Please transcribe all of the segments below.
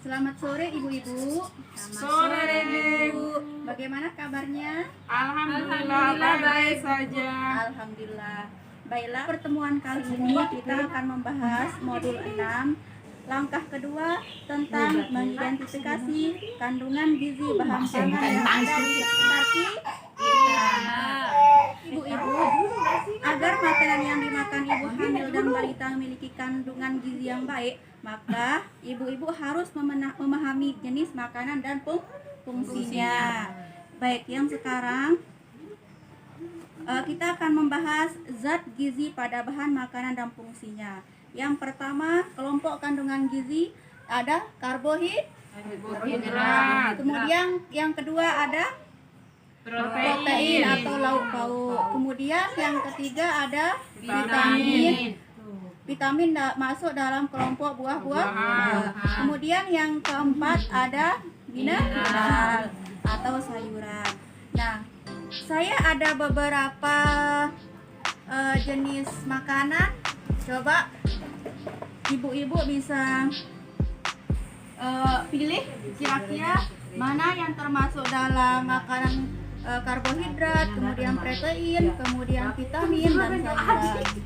Selamat sore ibu-ibu. Sore, Ibu. Bagaimana kabarnya? Alhamdulillah baik saja. Alhamdulillah. Baiklah, pertemuan kali ini kita akan membahas modul 6. Langkah kedua tentang mengidentifikasi kandungan gizi bahan pangan yang ada di sekitar kita. Ibu-ibu, agar makanan yang dimakan ibu hamil dan balita memiliki kandungan gizi yang baik, maka ibu-ibu harus memahami jenis makanan dan fungsinya. Baik, yang sekarang kita akan membahas zat gizi pada bahan makanan dan fungsinya. Yang pertama, kelompok kandungan gizi ada karbohidrat. Kemudian yang kedua ada protein atau lauk pauk. Kemudian yang ketiga ada vitamin. Vitamin masuk dalam kelompok buah-buah. Kemudian yang keempat ada mineral atau sayuran. Nah, saya ada beberapa jenis makanan. Coba ibu-ibu bisa pilih kira-kira mana yang termasuk dalam makanan karbohidrat, kemudian protein, kemudian vitamin dan sayuran.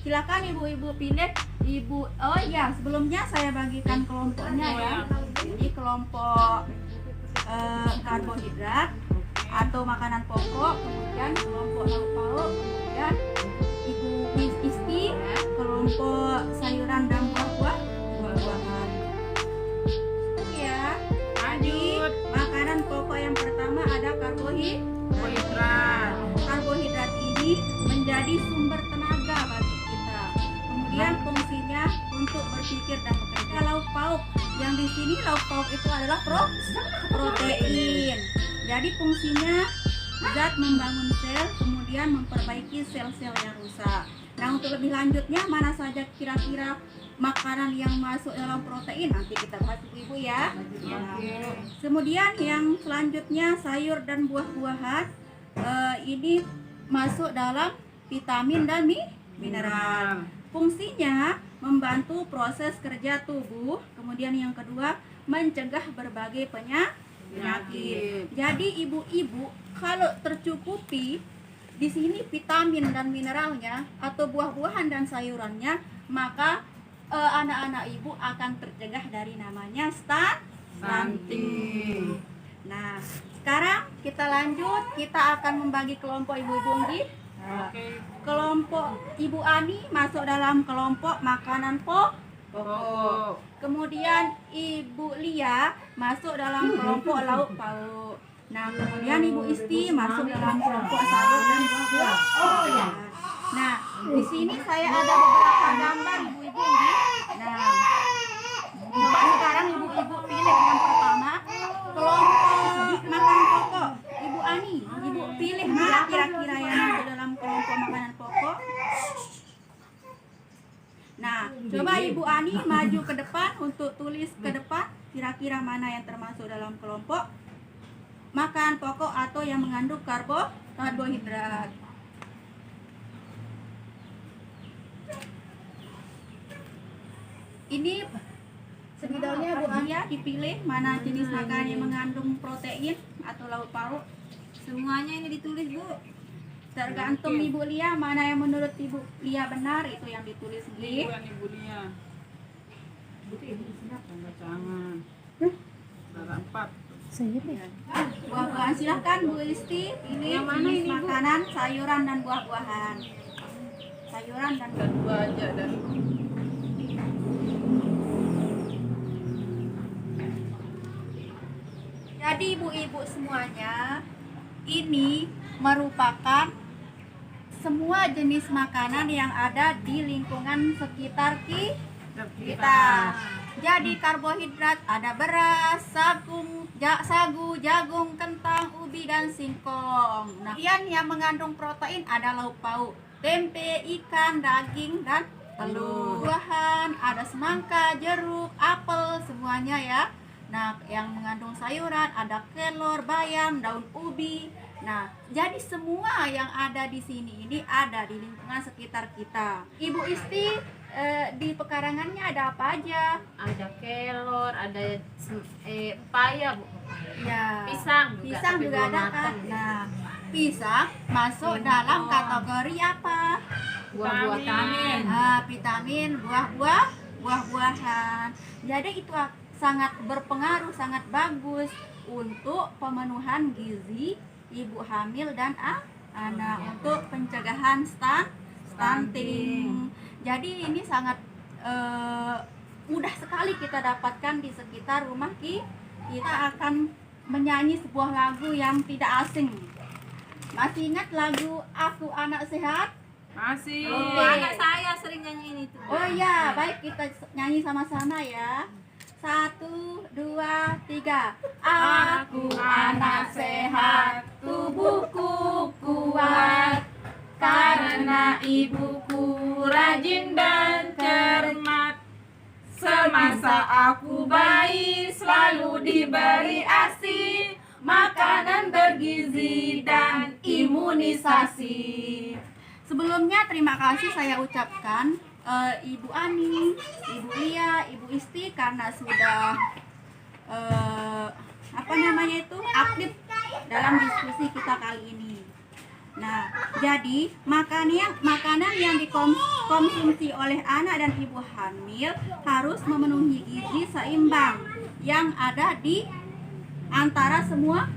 Silakan ibu-ibu pilih. Sebelumnya saya bagikan kelompoknya ya. Jadi kelompok karbohidrat atau makanan pokok, kemudian kelompok lauk pauk, kemudian ibu Isti kelompok sayuran dan buah-buahan. Ya, lanjut. Makanan pokok yang pertama ada karbohidrat. Karbohidrat ini menjadi sumber tenaga bagi kita. Kemudian fungsinya untuk berpikir dan bekerja. Lauk pauk, yang di sini lauk pauk itu adalah protein. Jadi fungsinya zat membangun sel, kemudian memperbaiki sel-sel yang rusak. Nah, untuk lebih lanjutnya mana saja kira-kira makanan yang masuk dalam protein, nanti kita bahas ibu ya. Kemudian yang selanjutnya sayur dan buah-buahan, ini masuk dalam vitamin dan mineral. Fungsinya membantu proses kerja tubuh. Kemudian yang kedua, mencegah berbagai penyakit. Jadi ibu-ibu kalau tercukupi di sini vitamin dan mineralnya atau buah-buahan dan sayurannya, maka anak-anak ibu akan tercegah dari namanya stunting. Nah, sekarang kita lanjut, kita akan membagi kelompok ibu-ibu Unggi. Kelompok Ibu Ani masuk dalam kelompok makanan pokok. Kemudian Ibu Lia masuk dalam kelompok lauk pauk. Nah, kemudian Ibu Isti masuk dalam kelompok sayur dan buah-buahan. Nah, di sini saya ada beberapa gambar ibu-ibu ini. Nah, coba sekarang ibu-ibu pilih yang pertama kelompok makanan pokok. Ibu Ani, ibu pilih mana kira-kira yang masuk dalam kelompok makanan pokok. Nah, coba Ibu Ani maju ke depan untuk tulis ke depan kira-kira mana yang termasuk dalam kelompok makan pokok atau yang mengandung karbohidrat. Ini spidolnya Bu Alia dipilih mana jenis makanan yang mengandung protein atau lauk pauk. Semuanya ini ditulis Bu. Tergantung Ibu Lia mana yang menurut Ibu Lia benar, itu yang ditulis di. Ibu Lia. Tanda tangan. Ada 4. Buah-buahan silahkan Bu Isti. Ini jenis makanan sayuran dan buah-buahan. Sayuran dan buah aja dan jadi ibu-ibu semuanya, ini merupakan semua jenis makanan yang ada di lingkungan sekitar kita. Jadi karbohidrat ada beras, sagu, jagung, kentang, ubi dan singkong. Nah, kemudian yang mengandung protein ada lauk pauk, tempe, ikan, daging dan telur. Buahan ada semangka, jeruk, apel, semuanya ya. Nah, yang mengandung sayuran ada kelor, bayam, daun ubi. Nah, jadi semua yang ada di sini ini ada di lingkungan sekitar kita. Ibu Isti di pekarangannya ada apa aja? Ada kelor, ada pepaya, Bu. Ya. Pisang juga, Pisang tapi juga belum ada kan? matang. Nah, pisang masuk dalam kategori apa? Buah-buah tamin. Vitamin, buah-buahan. Jadi itu sangat berpengaruh, sangat bagus untuk pemenuhan gizi ibu hamil dan anak, untuk pencegahan stunting. Jadi ini sangat mudah sekali kita dapatkan di sekitar rumah kita. Akan menyanyi sebuah lagu yang tidak asing. Masih ingat lagu Aku Anak Sehat? Masih. Oh, anak saya sering nyanyi itu. Oh iya, baik, kita nyanyi sama-sama ya. 1, 2, 3. Aku anak sehat, tubuhku kuat, karena ibuku rajin dan cermat. Semasa aku bayi selalu diberi ASI, makanan bergizi dan imunisasi. Sebelumnya terima kasih saya ucapkan Ibu Ani, Ibu Lia, Ibu Isti karena sudah aktif dalam diskusi kita kali ini. Nah, jadi makanan yang dikonsumsi oleh anak dan ibu hamil harus memenuhi gizi seimbang yang ada di antara semua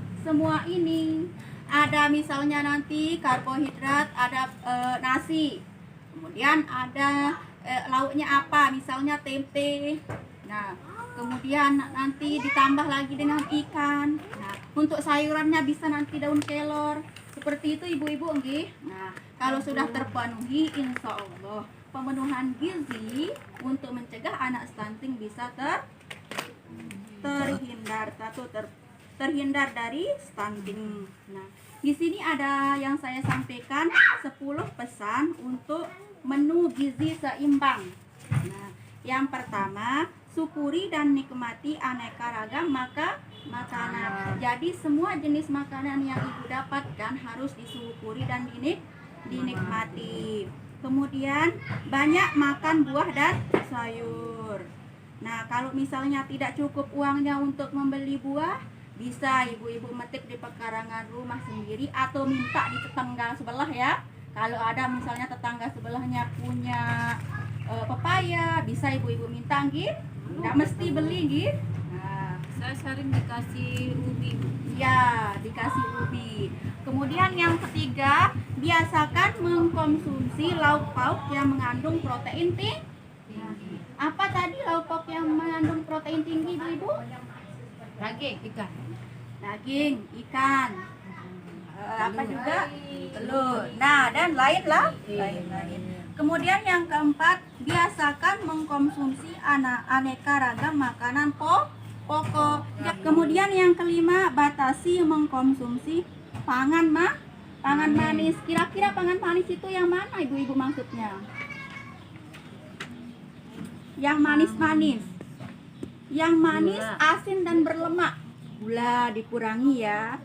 ini. Ada misalnya nanti karbohidrat, ada nasi, kemudian ada lauknya apa, misalnya tempe. Nah, kemudian nanti ditambah lagi dengan ikan. Nah, untuk sayurannya bisa nanti daun kelor. Seperti itu ibu-ibu nggih. Nah, kalau sudah terpenuhi, insya Allah pemenuhan gizi untuk mencegah anak stunting bisa terhindar dari stunting. Nah, di sini ada yang saya sampaikan 10 pesan untuk menu gizi seimbang. Nah, yang pertama, syukuri dan nikmati aneka ragam makanan. Jadi semua jenis makanan yang ibu dapatkan harus disyukuri dan dinikmati. Kemudian banyak makan buah dan sayur. Nah, kalau misalnya tidak cukup uangnya untuk membeli buah, bisa ibu-ibu metik di pekarangan rumah sendiri atau minta di tetangga sebelah ya. Kalau ada misalnya tetangga sebelahnya punya pepaya, bisa ibu-ibu minta nggih. Nggak mesti beli nggih. Nah, Saya sering dikasih ubi. ya, dikasih ubi. Kemudian yang ketiga, biasakan mengkonsumsi lauk pauk yang mengandung protein tinggi. Apa tadi lauk pauk yang mengandung protein tinggi, ibu-ibu? Daging, ikan. Daging, ikan, apa juga? Telur. Nah, dan lain-lain. Kemudian yang keempat, biasakan mengkonsumsi aneka ragam makanan pokok. Kemudian yang kelima, batasi mengkonsumsi pangan manis. Kira-kira pangan manis itu yang mana ibu-ibu maksudnya? Yang manis-manis. Yang manis, asin dan berlemak. Gula dikurangi ya.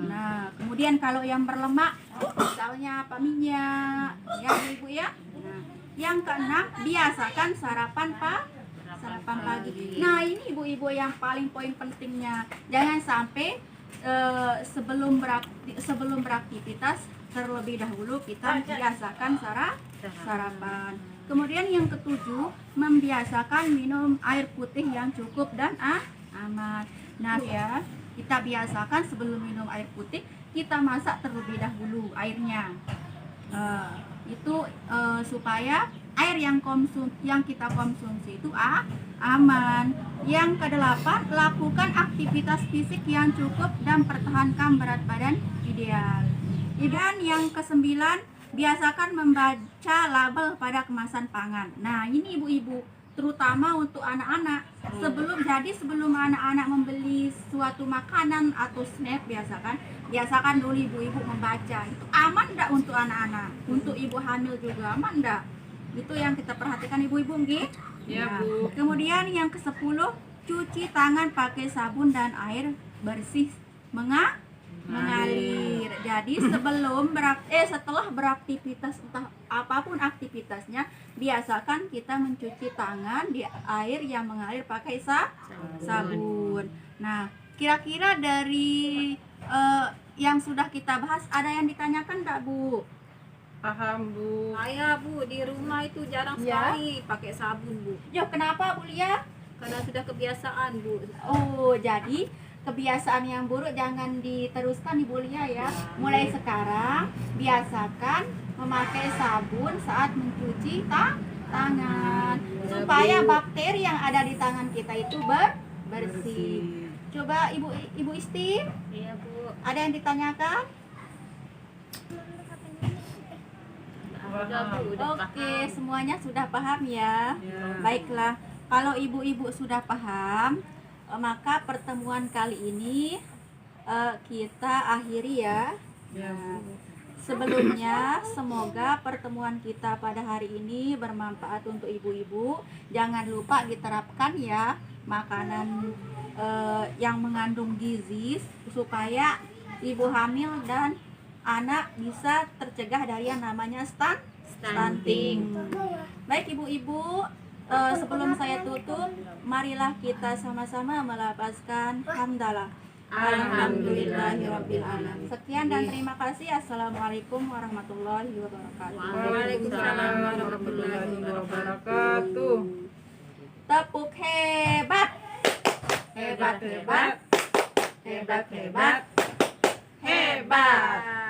Nah, kemudian kalau yang berlemak, misalnya apa, minyak, ya ibu ya. Nah, yang keenam, biasakan sarapan pagi. Nah, ini ibu-ibu yang paling poin pentingnya. Jangan sampai sebelum beraktivitas terlebih dahulu kita biasakan sarapan. Kemudian yang ketujuh, membiasakan minum air putih yang cukup dan aman. Nah ya, kita biasakan sebelum minum air putih kita masak terlebih dahulu airnya. Itu supaya air yang kita konsumsi itu aman. Yang kedelapan, lakukan aktivitas fisik yang cukup dan pertahankan berat badan ideal. Dan yang kesembilan, biasakan membaca label pada kemasan pangan. Nah, ini ibu-ibu, terutama untuk anak-anak. Sebelum anak-anak membeli suatu makanan atau snack, biasakan dulu ibu-ibu membaca. Itu aman enggak untuk anak-anak? Untuk ibu hamil juga aman enggak? Itu yang kita perhatikan ibu-ibu nggih. Ya, Nah, Bu. kemudian yang ke-10, cuci tangan pakai sabun dan air bersih mengalir. Jadi setelah beraktivitas entah apapun aktivitasnya, biasakan kita mencuci tangan di air yang mengalir pakai sabun. Nah, kira-kira dari yang sudah kita bahas ada yang ditanyakan enggak, Bu? Paham, Bu. Saya Bu di rumah itu jarang sekali pakai sabun Bu. Ya, kenapa, Bu Lia? Karena sudah kebiasaan Bu. Oh, jadi kebiasaan yang buruk jangan diteruskan Ibu Lia ya. Mulai sekarang biasakan memakai sabun saat mencuci tangan supaya bakteri yang ada di tangan kita itu bersih. Coba Ibu Isti, Iya Bu. ada yang ditanyakan? Udah Bu, udah Oke, paham. semuanya sudah paham ya. Baiklah, kalau ibu-ibu sudah paham, maka pertemuan kali ini kita akhiri ya. Nah, sebelumnya semoga pertemuan kita pada hari ini bermanfaat untuk ibu-ibu. Jangan lupa diterapkan ya makanan yang mengandung gizi supaya ibu hamil dan anak bisa tercegah dari yang namanya stunting. Baik ibu-ibu, sebelum saya tutup, marilah kita sama-sama melafazkan hamdalah. Alhamdulillahirabbil alamin. Sekian dan terima kasih. Assalamualaikum warahmatullahi wabarakatuh. Waalaikumsalam warahmatullahi wabarakatuh. Tepuk hebat. Hebat, hebat. Hebat, hebat. Hebat.